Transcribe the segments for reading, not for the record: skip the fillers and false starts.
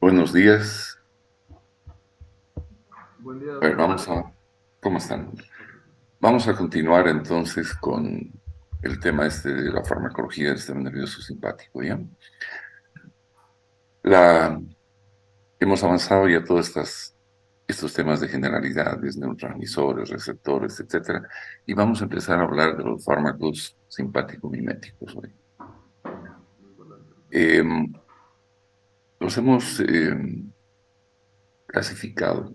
Buenos días. Buen día, A ver, doctor. ¿cómo están? Vamos a continuar entonces con el tema este de la farmacología del sistema nervioso simpático, ¿ya? La, hemos avanzado ya todos estos temas de generalidades, neurotransmisores, receptores, etcétera, y vamos a empezar a hablar de los fármacos simpático-miméticos hoy. Em, los hemos clasificado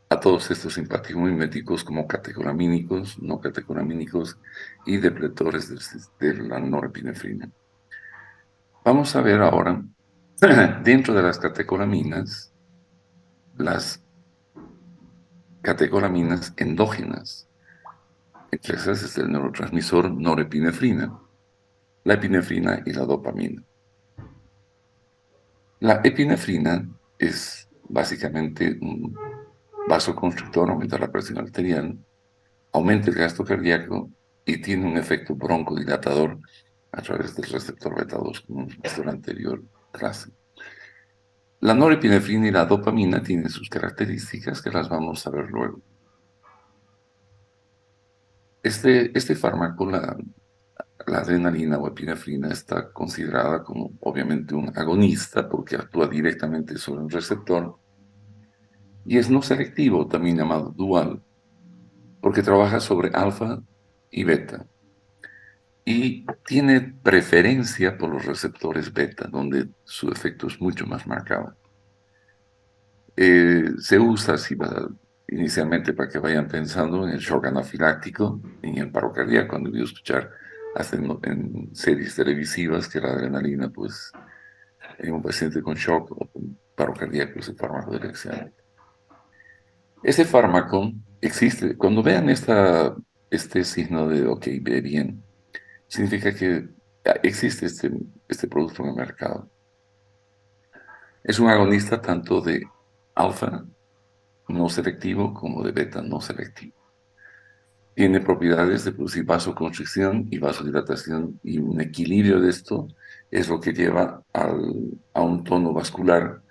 a todos estos simpático-miméticos como catecolamínicos, no catecolamínicos y depletores de la norepinefrina. Vamos a ver ahora, dentro de las catecolaminas, las catecolaminas endógenas. Entre esas es el neurotransmisor norepinefrina, la epinefrina y la dopamina. La epinefrina es básicamente un vasoconstrictor, aumenta la presión arterial, aumenta el gasto cardíaco y tiene un efecto broncodilatador a través del receptor beta 2, como hemos visto en la anterior clase. La norepinefrina y la dopamina tienen sus características que las vamos a ver luego. Este fármaco, la adrenalina o epinefrina, está considerada como obviamente un agonista porque actúa directamente sobre un receptor y es no selectivo, también llamado dual, porque trabaja sobre alfa y beta. Y tiene preferencia por los receptores beta, donde su efecto es mucho más marcado. Se usa así inicialmente para que vayan pensando en el shock anafiláctico y en el paro cardíaco. Cuando voy a escuchar hasta en series televisivas que la adrenalina, pues, en un paciente con shock o con paro cardíaco es el fármaco de elección. Ese fármaco existe. Cuando vean este signo de, ok, ve bien, significa que existe este producto en el mercado. Es un agonista tanto de alfa no selectivo como de beta no selectivo. Tiene propiedades de producir vasoconstricción y vasodilatación, y un equilibrio de esto es lo que lleva a un tono vascular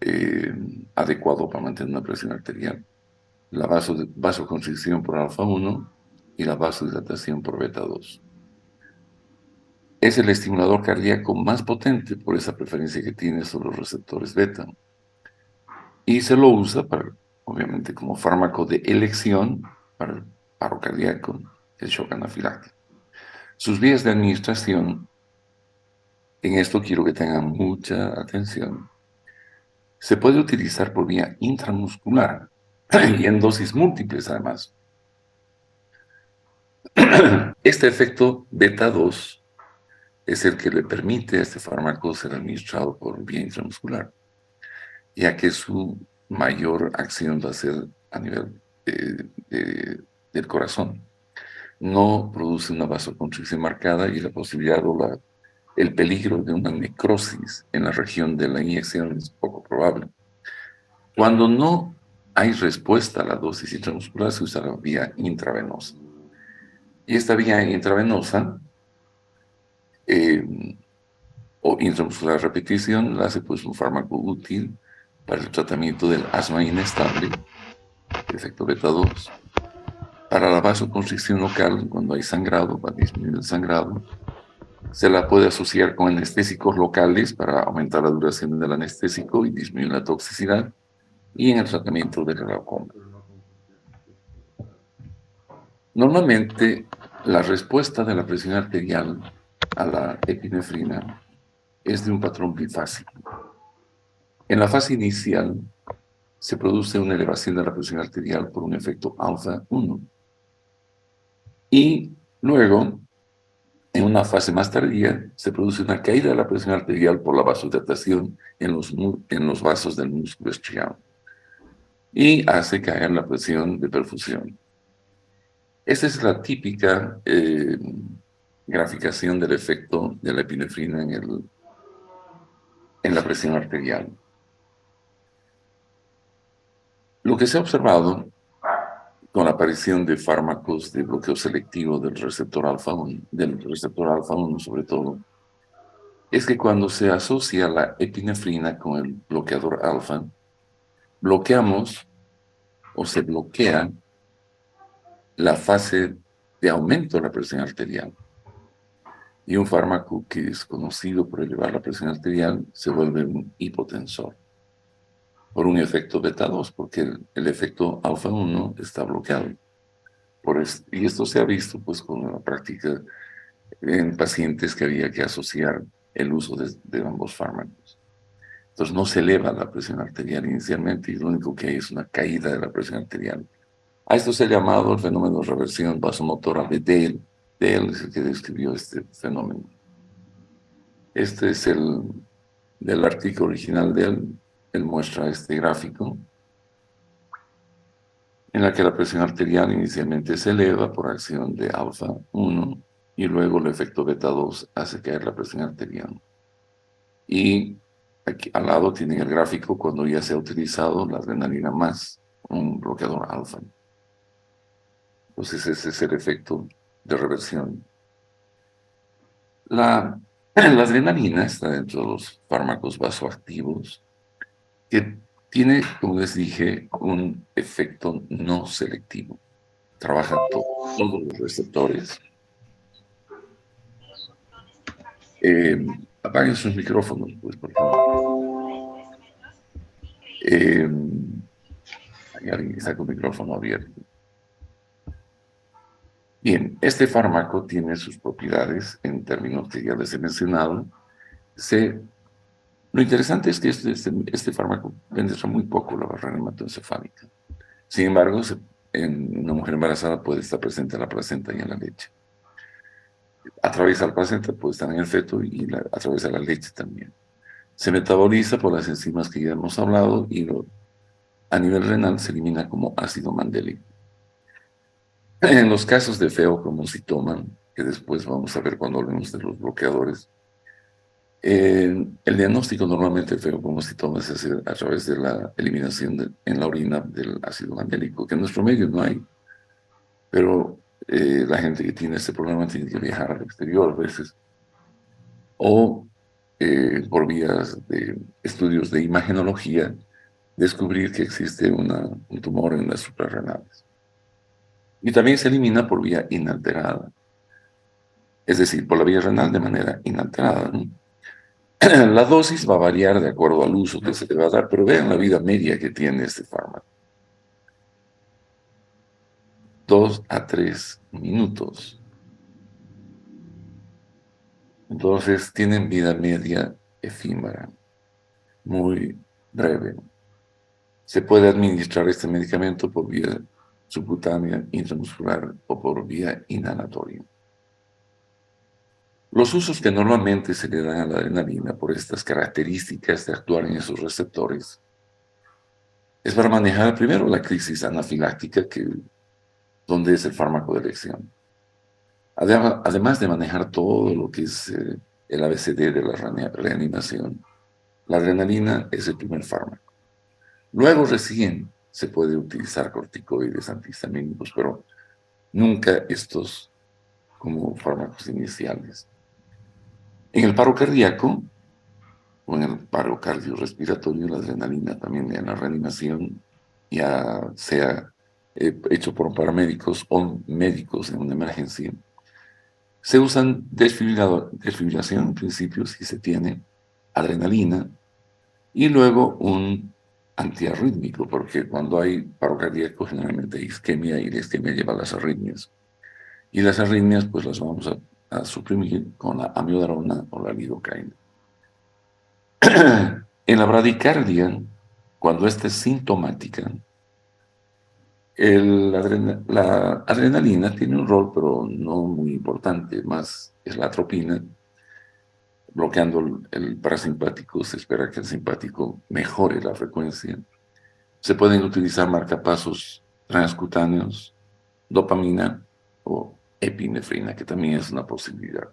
eh, adecuado para mantener una presión arterial. La vasoconstricción por alfa 1 y la vasodilatación por beta 2. Es el estimulador cardíaco más potente por esa preferencia que tiene sobre los receptores beta. Y se lo usa obviamente, como fármaco de elección para el paro cardíaco, el shock anafiláctico. Sus vías de administración, en esto quiero que tengan mucha atención. Se puede utilizar por vía intramuscular y en dosis múltiples además. Este efecto beta 2 es el que le permite a este fármaco ser administrado por vía intramuscular, ya que su mayor acción va a ser a nivel del corazón. No produce una vasoconstricción marcada y la posibilidad o el peligro de una necrosis en la región de la inyección es poco probable. Cuando no hay respuesta a la dosis intramuscular, se usa la vía intravenosa. Y esta vía intravenosa eh, o intramuscular a repetición la hace pues un fármaco útil para el tratamiento del asma inestable, efecto beta 2, para la vasoconstricción local cuando hay sangrado, para disminuir el sangrado. Se la puede asociar con anestésicos locales para aumentar la duración del anestésico y disminuir la toxicidad, y en el tratamiento del glaucoma. Normalmente, la respuesta de la presión arterial a la epinefrina es de un patrón bifásico. En la fase inicial se produce una elevación de la presión arterial por un efecto alfa 1. Y luego, en una fase más tardía, se produce una caída de la presión arterial por la vasodilatación en los vasos del músculo estriado y hace caer la presión de perfusión. Esa es la típica graficación del efecto de la epinefrina en la presión arterial. Lo que se ha observado con la aparición de fármacos de bloqueo selectivo del receptor alfa-1 sobre todo, es que cuando se asocia la epinefrina con el bloqueador alfa, bloqueamos o se bloquea la fase de aumento de la presión arterial. Y un fármaco que es conocido por elevar la presión arterial se vuelve un hipotensor por un efecto beta 2, porque el efecto alfa 1 está bloqueado. Y esto se ha visto pues con la práctica en pacientes que había que asociar el uso de ambos fármacos. Entonces no se eleva la presión arterial inicialmente y lo único que hay es una caída de la presión arterial. A esto se ha llamado el fenómeno de reversión vasomotora de Dale. Dale es el que describió este fenómeno. Este es del artículo original de él. Él muestra este gráfico en la que la presión arterial inicialmente se eleva por acción de alfa 1 y luego el efecto beta 2 hace caer la presión arterial. Y aquí al lado tienen el gráfico cuando ya se ha utilizado la adrenalina más un bloqueador alfa. Entonces ese es el efecto de reversión. La adrenalina está dentro de los fármacos vasoactivos que tiene, como les dije, un efecto no selectivo. Trabaja todos los receptores. Apaguen sus micrófonos, pues, por favor. Hay alguien que está con el micrófono abierto. Bien, este fármaco tiene sus propiedades en términos que ya les he mencionado. Lo interesante es que este fármaco penetra muy poco la barrera hematoencefálica. Sin embargo, en una mujer embarazada puede estar presente en la placenta y en la leche. Atraviesa la placenta, puede estar en el feto y atraviesa la leche también. Se metaboliza por las enzimas que ya hemos hablado y a nivel renal se elimina como ácido mandélico. En los casos de feocromocitoma, que después vamos a ver cuando hablemos de los bloqueadores, el diagnóstico normalmente de feocromocitoma se hace a través de la eliminación en la orina del ácido mandélico, que en nuestro medio no hay. Pero la gente que tiene este problema tiene que viajar al exterior a veces, o por vías de estudios de imagenología, descubrir que existe un tumor en las suprarrenales. Y también se elimina por vía inalterada, es decir, por la vía renal de manera inalterada, ¿no? La dosis va a variar de acuerdo al uso que se le va a dar, pero vean la vida media que tiene este fármaco. 2 a 3 minutos. Entonces tienen vida media efímera, muy breve. Se puede administrar este medicamento por vía subcutánea, intramuscular o por vía inhalatoria. Los usos que normalmente se le dan a la adrenalina por estas características de actuar en esos receptores es para manejar primero la crisis anafiláctica, donde es el fármaco de elección. Además de manejar todo lo que es el ABCD de la reanimación, la adrenalina es el primer fármaco. Luego recién se puede utilizar corticoides antihistamínicos, pero nunca estos como fármacos iniciales. En el paro cardíaco o en el paro cardiorrespiratorio, la adrenalina también en la reanimación, ya sea hecho por paramédicos o médicos en una emergencia, se usan desfibrilación en principio si se tiene adrenalina y luego un antiarrítmico, porque cuando hay paro cardíaco generalmente hay isquemia y la isquemia lleva a las arritmias. Y las arritmias pues las vamos a suprimir con la amiodarona o la lidocaína. En la bradicardia, cuando esta es sintomática, La adrenalina tiene un rol, pero no muy importante, más es la atropina. Bloqueando el parasimpático, se espera que el simpático mejore la frecuencia. Se pueden utilizar marcapasos transcutáneos, dopamina o epinefrina, que también es una posibilidad.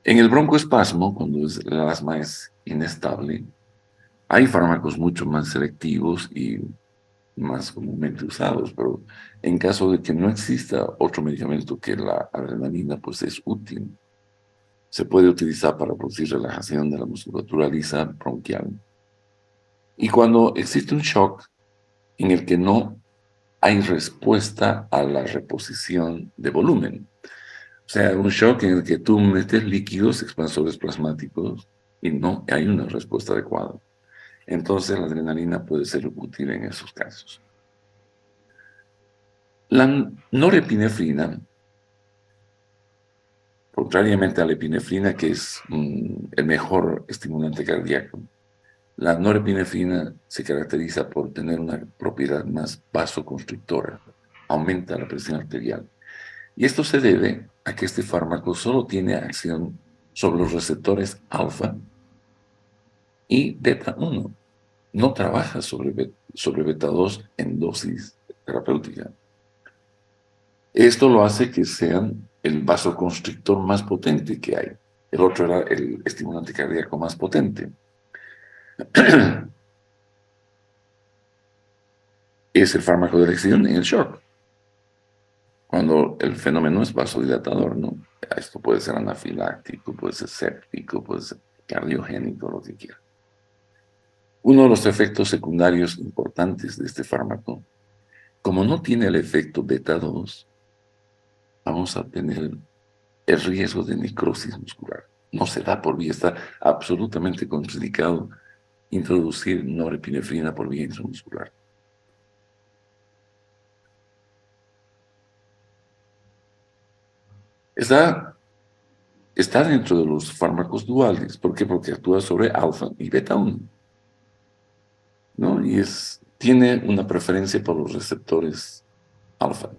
En el broncoespasmo, cuando el asma es inestable, hay fármacos mucho más selectivos y más comúnmente usados, pero en caso de que no exista otro medicamento que la adrenalina, pues es útil. Se puede utilizar para producir relajación de la musculatura lisa bronquial. Y cuando existe un shock en el que no hay respuesta a la reposición de volumen, o sea, un shock en el que tú metes líquidos expansores plasmáticos y no hay una respuesta adecuada, entonces la adrenalina puede ser útil en esos casos. La norepinefrina, contrariamente a la epinefrina, que es el mejor estimulante cardíaco, la norepinefrina se caracteriza por tener una propiedad más vasoconstrictora, aumenta la presión arterial. Y esto se debe a que este fármaco solo tiene acción sobre los receptores alfa y beta 1. No trabaja sobre beta 2 en dosis terapéutica. Esto lo hace que sean el vasoconstrictor más potente que hay. El otro era el estimulante cardíaco más potente. Es el fármaco de elección en el shock, cuando el fenómeno es vasodilatador, ¿no? Esto puede ser anafiláctico, puede ser séptico, puede ser cardiogénico, lo que quiera. Uno de los efectos secundarios importantes de este fármaco, como no tiene el efecto beta 2, vamos a tener el riesgo de necrosis muscular. No se da por vía, está absolutamente contraindicado introducir norepinefrina por vía intramuscular. Está dentro de los fármacos duales. ¿Por qué? Porque actúa sobre alfa y beta 1, ¿no? Y tiene una preferencia por los receptores alfa.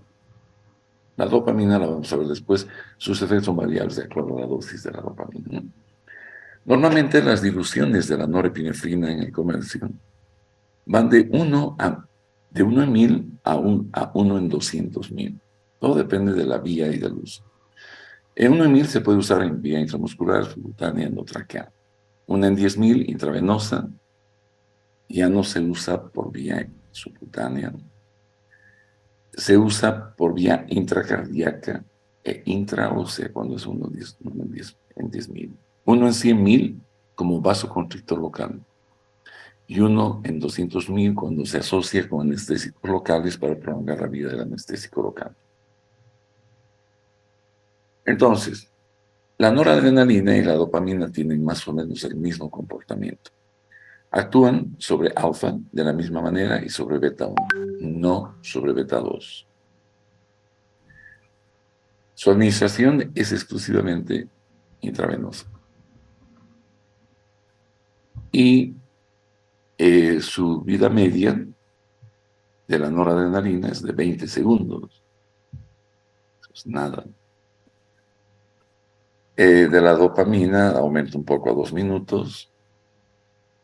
La dopamina, la vamos a ver después, sus efectos son variables de acuerdo a la dosis de la dopamina, ¿no? Normalmente las diluciones de la norepinefrina en el comercio van de 1 en 1000 a 1 en 200.000. Todo depende de la vía y del uso. En 1 en 1000 se puede usar en vía intramuscular, subcutánea, endotraqueal. 1 en 10.000 intravenosa, ya no se usa por vía subcutánea, se usa por vía intracardíaca e intraósea cuando es 1 en 10.000. 1 en 100.000 como vasoconstrictor local y 1 en 200.000 cuando se asocia con anestésicos locales para prolongar la vida del anestésico local. Entonces, la noradrenalina y la dopamina tienen más o menos el mismo comportamiento. Actúan sobre alfa de la misma manera y sobre beta 1, no sobre beta 2. Su administración es exclusivamente intravenosa. Y su vida media de la noradrenalina es de 20 segundos. Eso es nada. De la dopamina aumenta un poco a 2 minutos.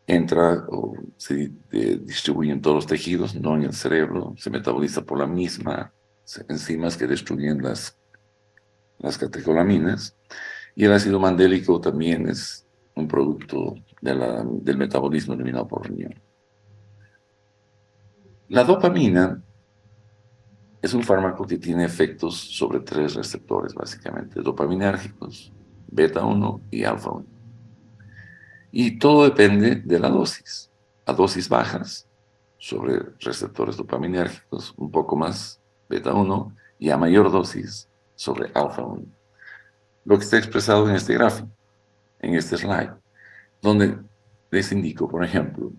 Entra o se distribuye en todos los tejidos, no en el cerebro. Se metaboliza por la misma enzimas que destruyen las catecolaminas. Y el ácido mandélico también es un producto del metabolismo eliminado por riñón. La dopamina es un fármaco que tiene efectos sobre 3 receptores, básicamente, dopaminérgicos, beta 1 y alfa 1. Y todo depende de la dosis. A dosis bajas, sobre receptores dopaminérgicos, un poco más beta 1, y a mayor dosis, sobre alfa 1. Lo que está expresado en este gráfico, en este slide, donde les indico, por ejemplo,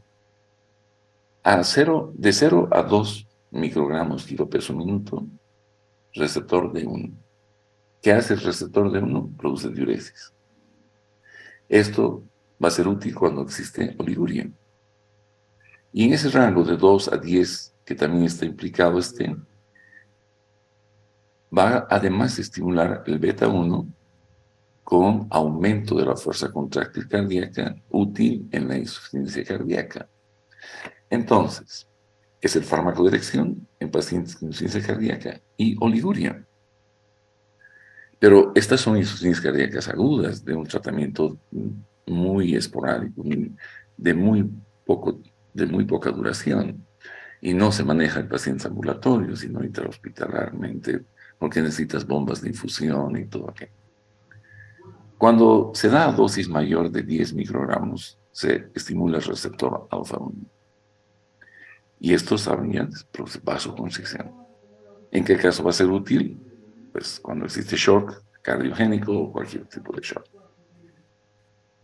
de 0 a 2 microgramos kilopeso minuto, receptor de 1. ¿Qué hace el receptor de 1? Produce diuresis. Esto va a ser útil cuando existe oliguria. Y en ese rango de 2 a 10 que también está implicado va además a estimular el beta 1 con aumento de la fuerza contráctil cardíaca útil en la insuficiencia cardíaca. Entonces, es el fármaco de elección en pacientes con insuficiencia cardíaca y oliguria. Pero estas son insuficiencias cardíacas agudas de un tratamiento muy esporádico, de muy, de muy poca duración. Y no se maneja en pacientes ambulatorios, sino intrahospitalarmente, porque necesitas bombas de infusión y todo aquello. Cuando se da a dosis mayor de 10 microgramos, se estimula el receptor alfa 1. Y esto sabrían vasoconstricción. ¿En qué caso va a ser útil? Pues cuando existe shock cardiogénico o cualquier tipo de shock.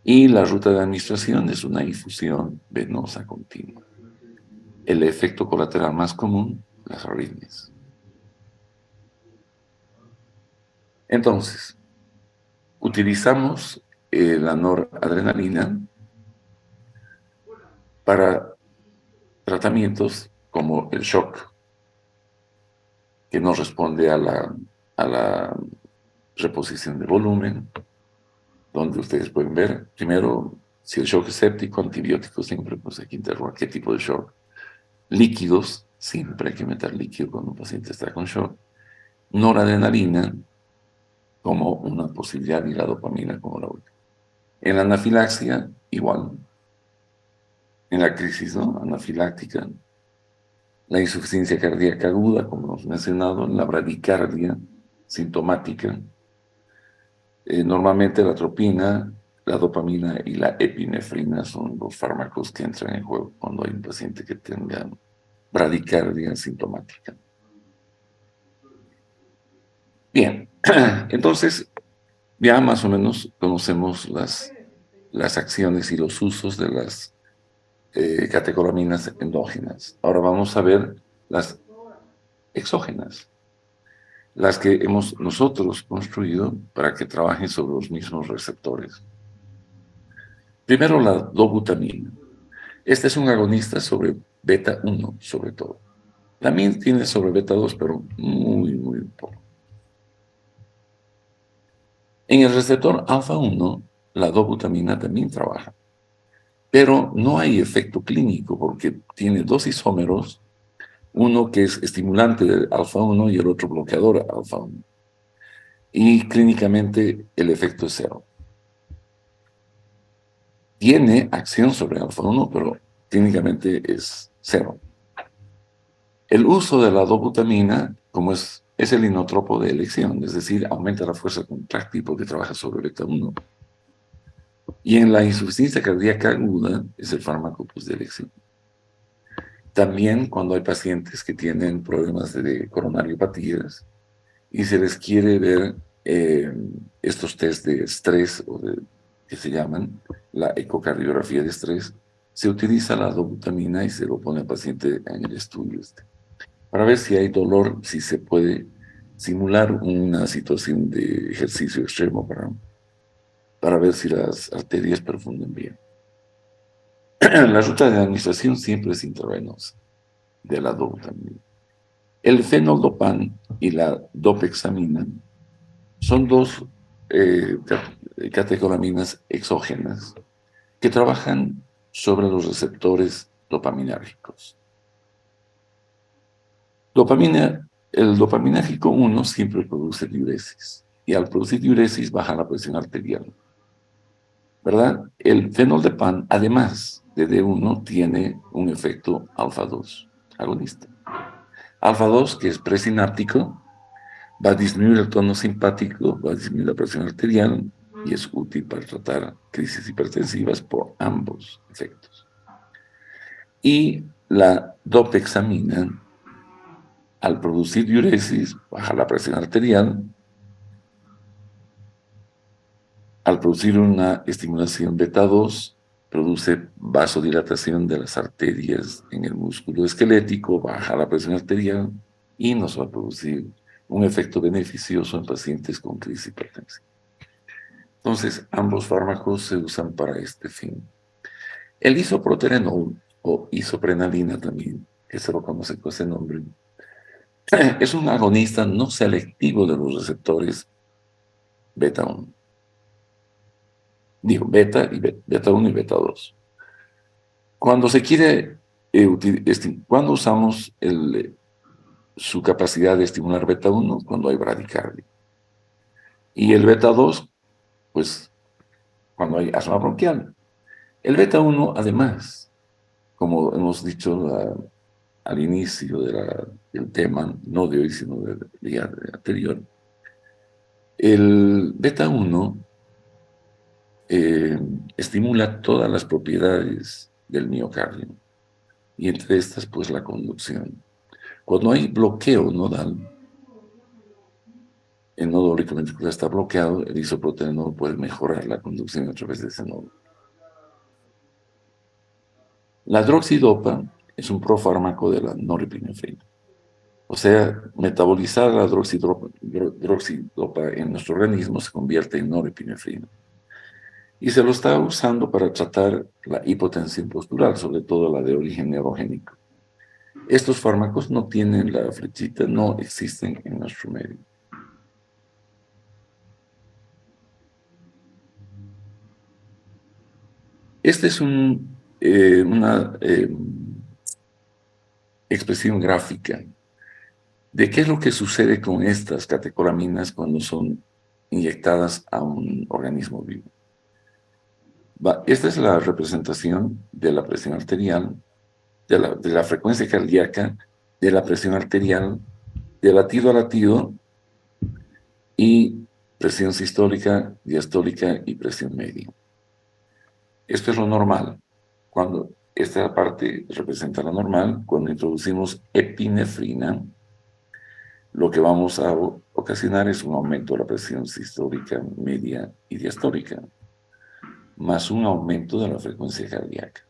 Y la ruta de administración es una infusión venosa continua. El efecto colateral más común, las arritmias. Entonces, utilizamos la noradrenalina para tratamientos como el shock, que no responde a la reposición de volumen, donde ustedes pueden ver, primero, si el shock es séptico, antibióticos siempre, pues hay que interrogar qué tipo de shock. Líquidos, siempre hay que meter líquido cuando un paciente está con shock. Noradrenalina, como una posibilidad, y la dopamina como la última. En la anafilaxia, igual. En la crisis, ¿no?, anafiláctica, la insuficiencia cardíaca aguda, como hemos mencionado, la bradicardia sintomática, normalmente la atropina, la dopamina y la epinefrina son los fármacos que entran en juego cuando hay un paciente que tenga bradicardia sintomática. Bien, entonces ya más o menos conocemos las acciones y los usos de las catecolaminas endógenas. Ahora vamos a ver las exógenas, las que hemos nosotros construido para que trabajen sobre los mismos receptores. Primero, la dobutamina. Este es un agonista sobre beta 1, sobre todo. También tiene sobre beta 2, pero muy, muy poco. En el receptor alfa 1, la dobutamina también trabaja, pero no hay efecto clínico porque tiene dos isómeros, uno que es estimulante del alfa 1 y el otro bloqueador alfa 1. Y clínicamente el efecto es cero. Tiene acción sobre alfa 1, pero clínicamente es cero. El uso de la dobutamina, como es el inotropo de elección, es decir, aumenta la fuerza contráctil porque trabaja sobre beta 1. Y en la insuficiencia cardíaca aguda es el fármaco de elección. También cuando hay pacientes que tienen problemas de coronariopatías y se les quiere ver estos test de estrés que se llaman la ecocardiografía de estrés, se utiliza la dobutamina y se lo pone al paciente en el estudio para ver si hay dolor, si se puede simular una situación de ejercicio extremo para ver si las arterias perfunden bien. La ruta de administración siempre es intravenosa de la dobutamina. El fenoldopan y la dopexamina son dos catecolaminas exógenas que trabajan sobre los receptores dopaminérgicos. El dopaminérgico 1 siempre produce diuresis y al producir diuresis baja la presión arterial, ¿verdad? El fenoldopan, además de D1, tiene un efecto alfa 2 agonista. Alfa 2, que es presináptico, va a disminuir el tono simpático, va a disminuir la presión arterial y es útil para tratar crisis hipertensivas por ambos efectos. Y la dopexamina, al producir diuresis, baja la presión arterial. Al producir una estimulación beta 2, produce vasodilatación de las arterias en el músculo esquelético, baja la presión arterial y nos va a producir un efecto beneficioso en pacientes con crisis hipertensiva. Entonces, ambos fármacos se usan para este fin. El isoproterenol o isoprenalina también que se lo conoce con ese nombre, es un agonista no selectivo de los receptores beta 1. Digo, beta 1 y beta 2. Cuando se quiere, cuando usamos su capacidad de estimular beta 1, cuando hay bradicardia. Y el beta 2, pues, cuando hay asma bronquial. El beta 1, además, como hemos dicho al inicio del tema, no de hoy, sino del día anterior, el beta 1 estimula todas las propiedades del miocardio, y entre estas, pues, la conducción. Cuando hay bloqueo nodal, el nodo auriculoventricular está bloqueado, el isoproterenol puede mejorar la conducción a través de ese nodo. La droxidopa es un profármaco de la norepinefrina. O sea, metabolizar la droxidopa en nuestro organismo se convierte en norepinefrina. Y se lo está usando para tratar la hipotensión postural, sobre todo la de origen neurogénico. Estos fármacos no tienen la flechita, no existen en nuestro medio. Esta es una expresión gráfica de qué es lo que sucede con estas catecolaminas cuando son inyectadas a un organismo vivo. Esta es la representación de la presión arterial, de la frecuencia cardíaca, de la presión arterial, de latido a latido, y presión sistólica, diastólica y presión media. Esto es lo normal. Cuando esta parte representa lo normal, cuando introducimos epinefrina, lo que vamos a ocasionar es un aumento de la presión sistólica, media y diastólica, más un aumento de la frecuencia cardíaca.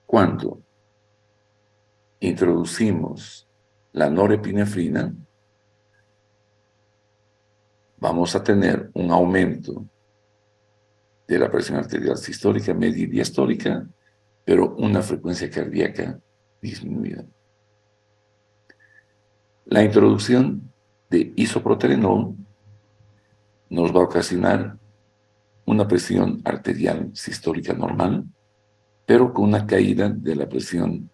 Cuando introducimos la norepinefrina, vamos a tener un aumento de la presión arterial sistólica, media y diastólica, pero una frecuencia cardíaca disminuida. La introducción de isoproterenol nos va a ocasionar una presión arterial sistólica normal, pero con una caída de la presión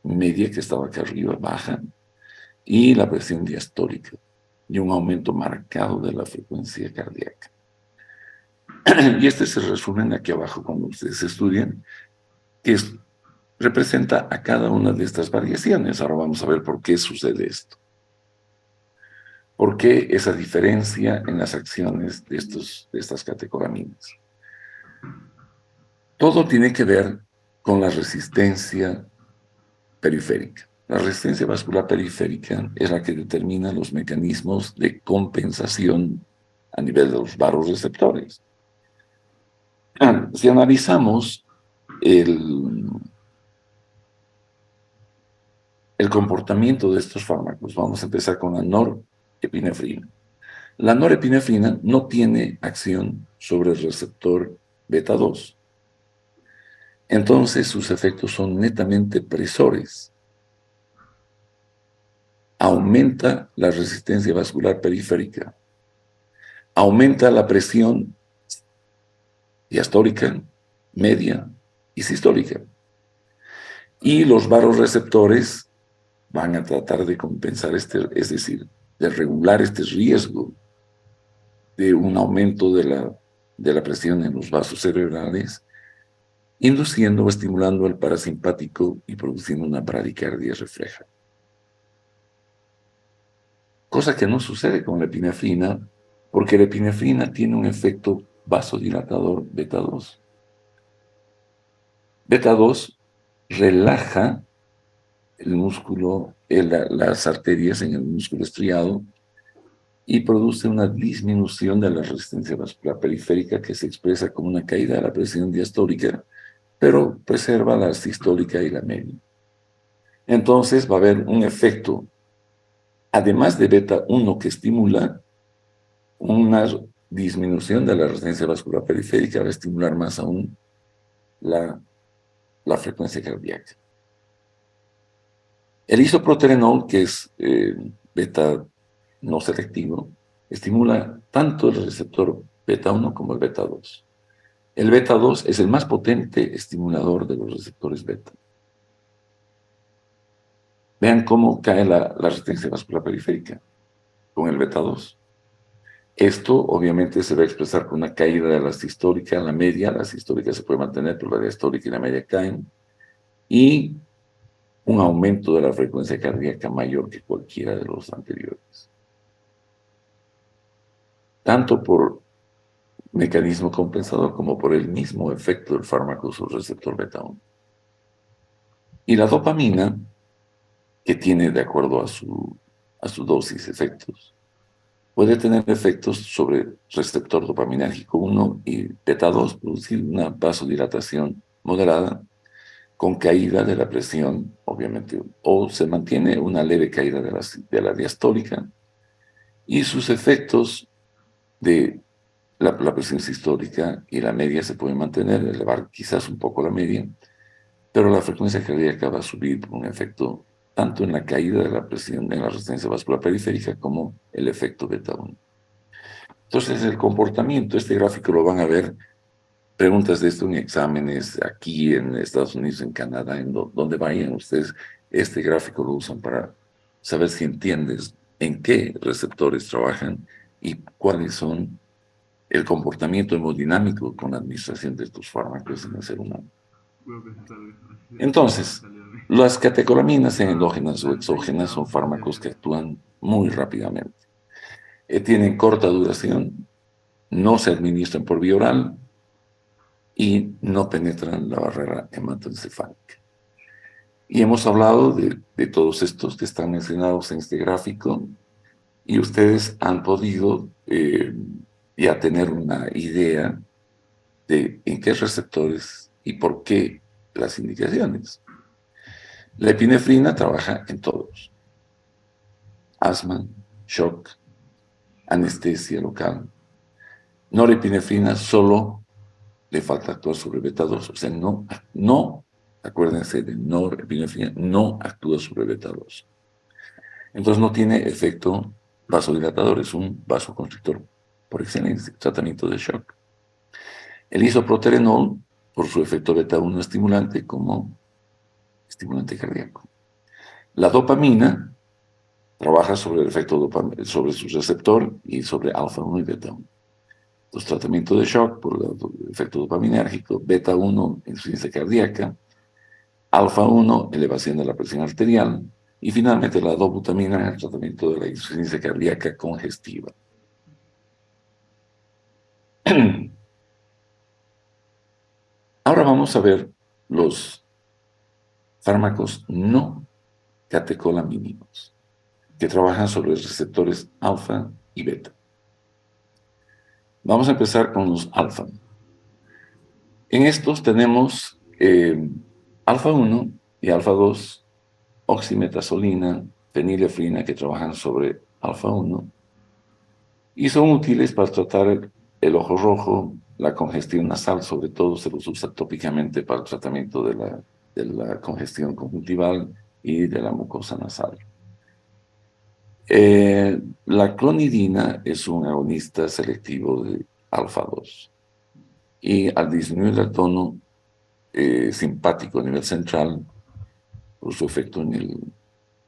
media, que estaba acá arriba, baja, y la presión diastólica, y un aumento marcado de la frecuencia cardíaca. Y este se resumen aquí abajo cuando ustedes estudian, que representa a cada una de estas variaciones. Ahora vamos a ver por qué sucede esto. ¿Por qué esa diferencia en las acciones de estas catecolaminas? Todo tiene que ver con la resistencia periférica. La resistencia vascular periférica es la que determina los mecanismos de compensación a nivel de los vasoreceptores. Si analizamos el comportamiento de estos fármacos, vamos a empezar con la norepinefrina. La norepinefrina no tiene acción sobre el receptor beta 2. Entonces sus efectos son netamente presores. Aumenta la resistencia vascular periférica, aumenta la presión diastólica, media y sistólica. Y los vasoreceptores van a tratar de compensar es decir, de regular este riesgo de un aumento de la presión en los vasos cerebrales, induciendo o estimulando el parasimpático y produciendo una bradicardia refleja. Cosa que no sucede con la epinefrina, porque la epinefrina tiene un efecto vasodilatador beta 2. Beta 2 relaja el músculo, las arterias en el músculo estriado, y produce una disminución de la resistencia vascular periférica, que se expresa como una caída de la presión diastólica, pero preserva la sistólica y la media. Entonces va a haber un efecto, además de beta 1 que estimula, una disminución de la resistencia vascular periférica, va a estimular más aún la la frecuencia cardíaca. El isoproterenol, que es beta no selectivo, estimula tanto el receptor beta 1 como el beta 2. El beta 2 es el más potente estimulador de los receptores beta. Vean cómo cae la resistencia vascular periférica con el beta 2. Esto obviamente se va a expresar con una caída de la sistólica, la media. La sistólica se puede mantener, pero la diastólica y la media caen. Y un aumento de la frecuencia cardíaca mayor que cualquiera de los anteriores. Tanto por mecanismo compensador como por el mismo efecto del fármaco sobre el receptor beta 1. Y la dopamina, que tiene de acuerdo a su dosis efectos, puede tener efectos sobre el receptor dopaminérgico 1 y beta 2, producir una vasodilatación moderada con caída de la presión, obviamente, o se mantiene una leve caída de la diastólica, y sus efectos de la presión sistólica y la media se pueden mantener, elevar quizás un poco la media, pero la frecuencia cardíaca va a subir por un efecto tanto en la caída de la presión en la resistencia vascular periférica como el efecto beta 1. Entonces, el comportamiento, este gráfico lo van a ver, preguntas de esto en exámenes aquí en Estados Unidos, en Canadá, en donde vayan ustedes, este gráfico lo usan para saber si entiendes en qué receptores trabajan y cuáles son el comportamiento hemodinámico con la administración de estos fármacos en el ser humano. Entonces, las catecolaminas endógenas o exógenas son fármacos que actúan muy rápidamente. Tienen corta duración, no se administran por vía oral y no penetran la barrera hematoencefálica. Y hemos hablado de todos estos que están mencionados en este gráfico y ustedes han podido ya tener una idea de en qué receptores y por qué las indicaciones. La epinefrina trabaja en todos. Asma, shock, anestesia local. Norepinefrina solo le falta actuar sobre beta 2, o sea, no, acuérdense de norepinefrina, no actúa sobre beta 2. Entonces no tiene efecto vasodilatador, es un vasoconstrictor por excelencia, tratamiento de shock. El isoproterenol, por su efecto beta 1 estimulante como estimulante cardíaco. La dopamina trabaja sobre el efecto sobre su receptor y sobre alfa 1 y beta 1. Los tratamientos de shock por el efecto dopaminérgico, beta 1, insuficiencia cardíaca, alfa 1, elevación de la presión arterial, y finalmente la dobutamina, el tratamiento de la insuficiencia cardíaca congestiva. Ahora vamos a ver los fármacos no catecolamínicos que trabajan sobre los receptores alfa y beta. Vamos a empezar con los alfa. En estos tenemos alfa 1 y alfa 2, oximetazolina, fenilefrina, que trabajan sobre alfa 1 y son útiles para tratar el ojo rojo, la congestión nasal, sobre todo se los usa tópicamente para el tratamiento de la congestión conjuntival y de la mucosa nasal. La clonidina es un agonista selectivo de alfa 2 y al disminuir el tono simpático a nivel central, por su efecto en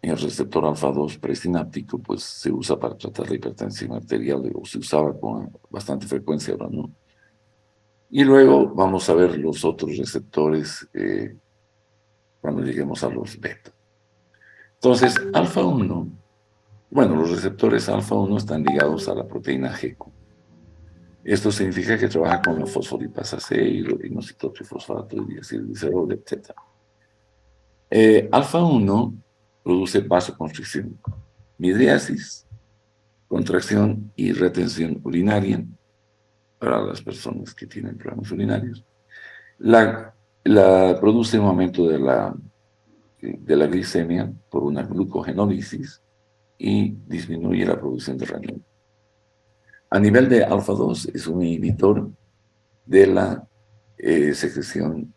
el receptor alfa 2 presináptico, pues se usa para tratar la hipertensión arterial, o se usaba con bastante frecuencia, ahora no. Y luego vamos a ver los otros receptores cuando lleguemos a los beta. Entonces, alfa 1, bueno, los receptores alfa 1 están ligados a la proteína GQ. Esto significa que trabaja con la fosfolipasa C, inositotrifosfato, diacilglicerol, etc. Alfa 1 produce vasoconstricción, midriasis, contracción y retención urinaria para las personas que tienen problemas urinarios. La produce un aumento de la glicemia por una glucogenólisis y disminuye la producción de renina. A nivel de alfa 2 es un inhibitor de la secreción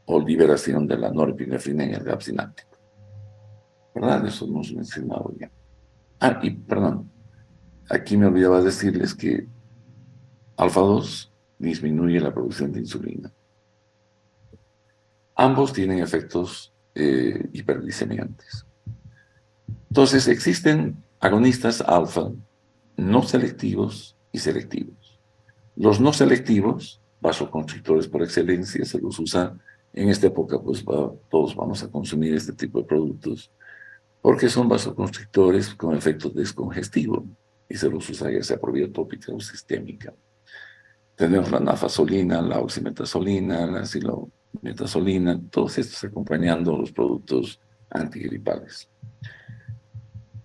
o liberación de la norepinefrina en el GAP sináptico. ¿Verdad? Eso hemos mencionado ya. Ah, y perdón, aquí me olvidaba decirles que alfa 2 disminuye la producción de insulina. Ambos tienen efectos hiperdisemiantes. Entonces, existen agonistas alfa no selectivos y selectivos. Los no selectivos, vasoconstrictores por excelencia, se los usa en esta época, pues todos vamos a consumir este tipo de productos, porque son vasoconstrictores con efecto descongestivo y se los usa ya sea por vía tópica o sistémica. Tenemos la nafasolina, la oximetazolina, la silometasolina, todos estos acompañando los productos antigripales.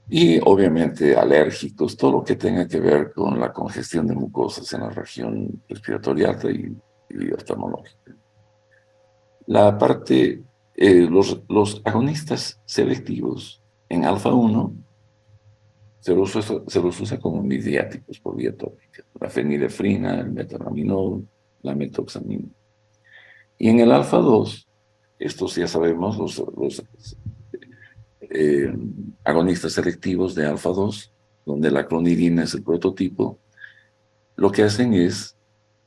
Y obviamente alérgicos, todo lo que tenga que ver con la congestión de mucosas en la región respiratoria alta y oftalmológica. La parte, los agonistas selectivos en alfa 1 se los usa como mediáticos por vía tópica, la fenilefrina, el metaraminol, la metoxamina. Y en el alfa 2, estos ya sabemos, los eh, agonistas selectivos de alfa 2, donde la clonidina es el prototipo, lo que hacen es,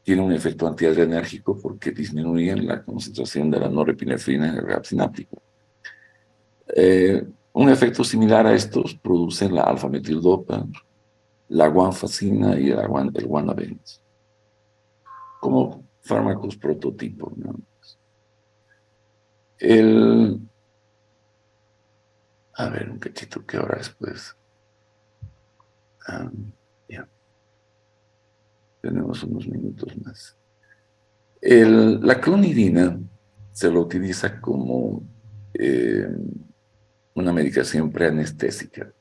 tienen un efecto antiadrenérgico porque disminuyen la concentración de la norepinefrina en el GAP sináptico. Un efecto similar a estos producen la alfa-metildopa, la guanfacina y el guanabens, como fármacos prototipo, ¿no? El, a ver, un cachito, ¿qué hora es, pues? Ah, ya, tenemos unos minutos más. La clonidina se lo utiliza como eh, una medicación preanestésica.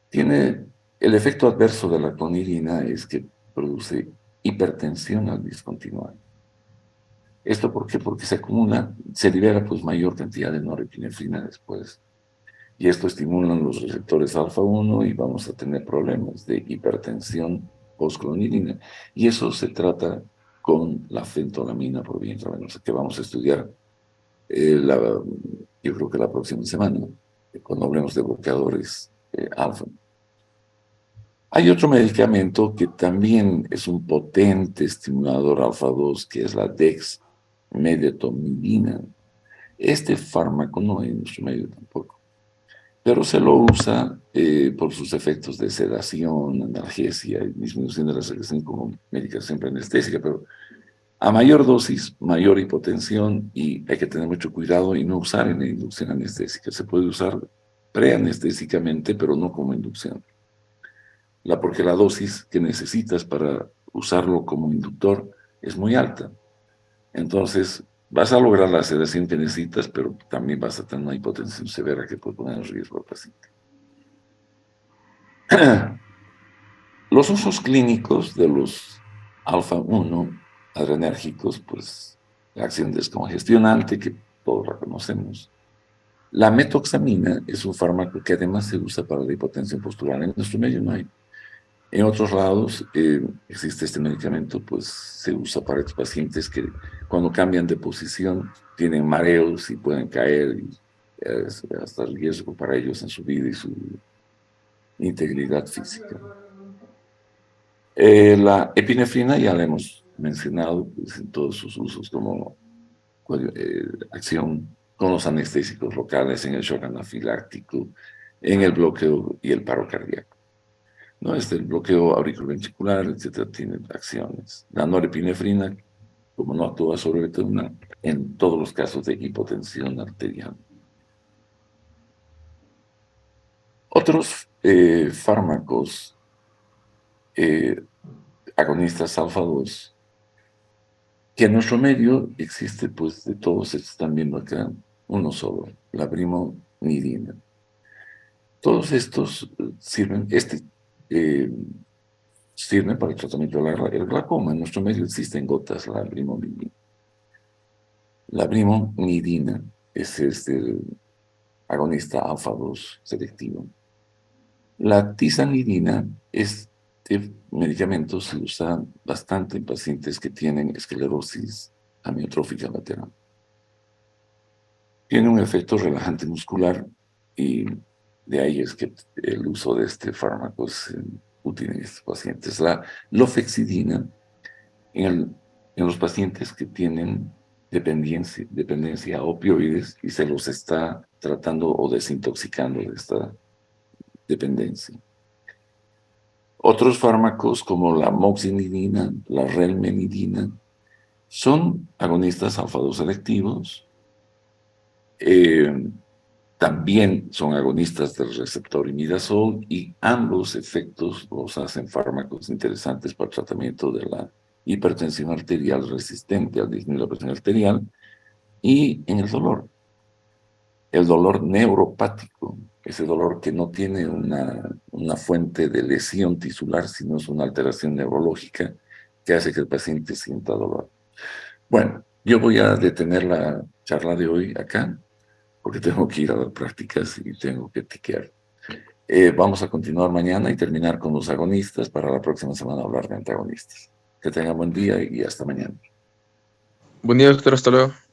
Tiene el efecto adverso de la clonidina es que produce hipertensión al discontinuar. ¿Esto por qué? Porque se acumula, se libera pues mayor cantidad de norepinefrina después. Y esto estimula los receptores alfa 1 y vamos a tener problemas de hipertensión postclonidina. Y eso se trata con la fentolamina por vía intravenosa, que vamos a estudiar yo creo que la próxima semana, cuando hablemos de bloqueadores alfa. Hay otro medicamento que también es un potente estimulador alfa 2, que es la dexmedetomidina. Este fármaco no hay en nuestro medio tampoco, pero se lo usa por sus efectos de sedación, analgesia y disminución de la secreción como medicación anestésica, pero a mayor dosis, mayor hipotensión y hay que tener mucho cuidado y no usar en la inducción anestésica. Se puede usar preanestésicamente, pero no como inducción. Porque la dosis que necesitas para usarlo como inductor es muy alta. Entonces, vas a lograr la sedación que necesitas, pero también vas a tener una hipotensión severa que puede poner en riesgo al paciente. Los usos clínicos de los alfa 1 adrenérgicos, pues la acción descongestionante, que todos la conocemos. La metoxamina es un fármaco que además se usa para la hipotensión postural. En nuestro medio no hay. En otros lados existe este medicamento, pues se usa para estos pacientes que cuando cambian de posición tienen mareos y pueden caer y es hasta riesgo para ellos en su vida y su integridad física. La epinefrina ya la hemos mencionado pues, en todos sus usos como acción con los anestésicos locales, en el shock anafiláctico, en el bloqueo y el paro cardíaco. ¿No? El bloqueo auriculoventricular, etcétera, tiene acciones. La norepinefrina, como no actúa sobre la en todos los casos de hipotensión arterial. Otros fármacos agonistas alfa 2 que en nuestro medio existe, pues de todos estos están viendo acá, uno solo, la brimonidina. Todos estos eh, sirven para el tratamiento del glaucoma. En nuestro medio existen gotas, la brimonidina. La brimonidina es este agonista alfa 2 selectivo. La tizanidina, este medicamento se usa bastante en pacientes que tienen esclerosis amiotrófica lateral. tiene un efecto relajante muscular y de ahí es que el uso de este fármaco es útil en estos pacientes. La lofexidina en los pacientes que tienen dependencia a opioides y se los está tratando o desintoxicando de esta dependencia. Otros fármacos como la moxinidina, la relmenidina, son agonistas alfa-2 selectivos, también son agonistas del receptor imidazol y ambos efectos los hacen fármacos interesantes para el tratamiento de la hipertensión arterial resistente al disminuir la presión arterial y en el dolor neuropático, ese dolor que no tiene una fuente de lesión tisular, sino es una alteración neurológica que hace que el paciente sienta dolor. Bueno, yo voy a detener la charla de hoy acá, porque tengo que ir a dar prácticas y tengo que tiquear. Vamos a continuar mañana y terminar con los agonistas para la próxima semana hablar de antagonistas. Que tengan buen día y hasta mañana. Buen día, doctor. Hasta luego.